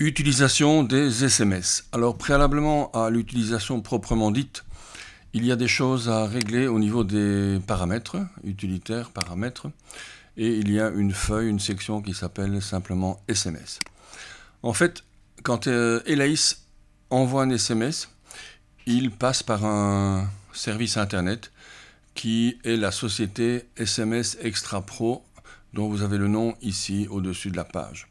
Utilisation des SMS. Alors préalablement à l'utilisation proprement dite, il y a des choses à régler au niveau des paramètres, utilitaires, paramètres, et il y a une feuille, une section qui s'appelle simplement SMS. En fait, quand Elaïs envoie un SMS, il passe par un service internet qui est la société SMS Extra Pro, dont vous avez le nom ici au-dessus de la page.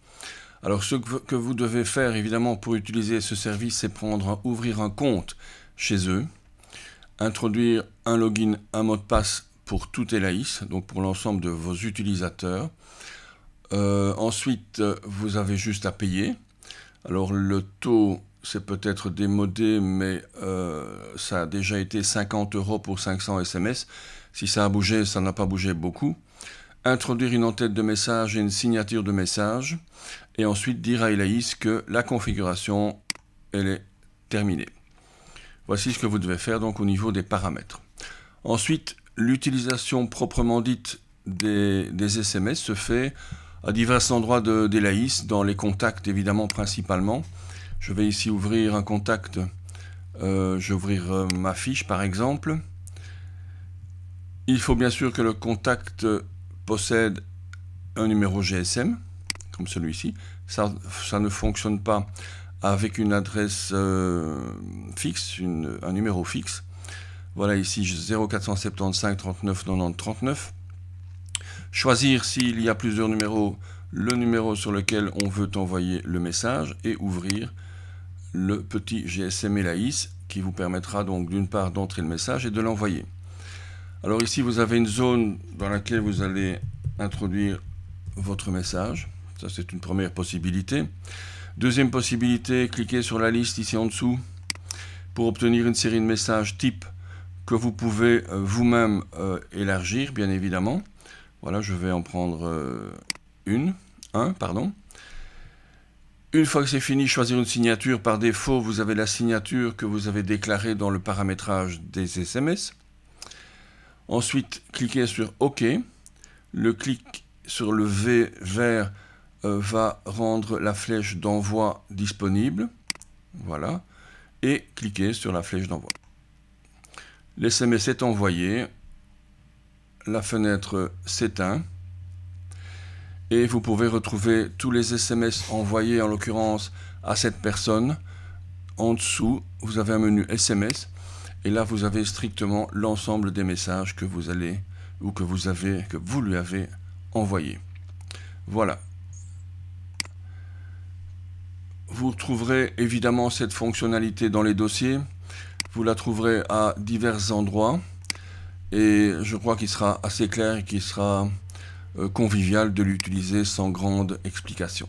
Alors ce que vous devez faire évidemment pour utiliser ce service, c'est ouvrir un compte chez eux, introduire un login, un mot de passe pour tout Elaïs, donc pour l'ensemble de vos utilisateurs. Ensuite, vous avez juste à payer. Alors le taux, c'est peut-être démodé, mais ça a déjà été 50 € pour 500 SMS. Si ça a bougé, ça n'a pas bougé beaucoup. Introduire une en-tête de message et une signature de message, et ensuite dire à Elaïs que la configuration, elle est terminée. Voici ce que vous devez faire donc au niveau des paramètres. Ensuite, l'utilisation proprement dite des SMS se fait à divers endroits d'Elaïs, dans les contacts évidemment principalement. Je vais ici ouvrir un contact, je vais ouvrir ma fiche par exemple. Il faut bien sûr que le contact possède un numéro GSM, comme celui-ci. Ça ne fonctionne pas avec une adresse fixe, un numéro fixe. Voilà ici 0475 39 90 39. Choisir s'il y a plusieurs numéros, le numéro sur lequel on veut envoyer le message et ouvrir le petit GSM Elaïs qui vous permettra donc d'une part d'entrer le message et de l'envoyer. Alors ici vous avez une zone dans laquelle vous allez introduire votre message. Ça c'est une première possibilité. Deuxième possibilité, cliquez sur la liste ici en dessous pour obtenir une série de messages type que vous pouvez vous-même élargir bien évidemment. Voilà, je vais en prendre un. Une fois que c'est fini, choisir une signature. Par défaut, vous avez la signature que vous avez déclarée dans le paramétrage des SMS. Ensuite, cliquez sur OK. Le clic sur le V vert va rendre la flèche d'envoi disponible. Voilà. Et cliquez sur la flèche d'envoi. L'SMS est envoyé. La fenêtre s'éteint. Et vous pouvez retrouver tous les SMS envoyés, en l'occurrence à cette personne. En dessous, vous avez un menu SMS. Et là, vous avez strictement l'ensemble des messages que vous allez ou que vous lui avez envoyés. Voilà. Vous trouverez évidemment cette fonctionnalité dans les dossiers. Vous la trouverez à divers endroits. Et je crois qu'il sera assez clair et qu'il sera convivial de l'utiliser sans grande explication.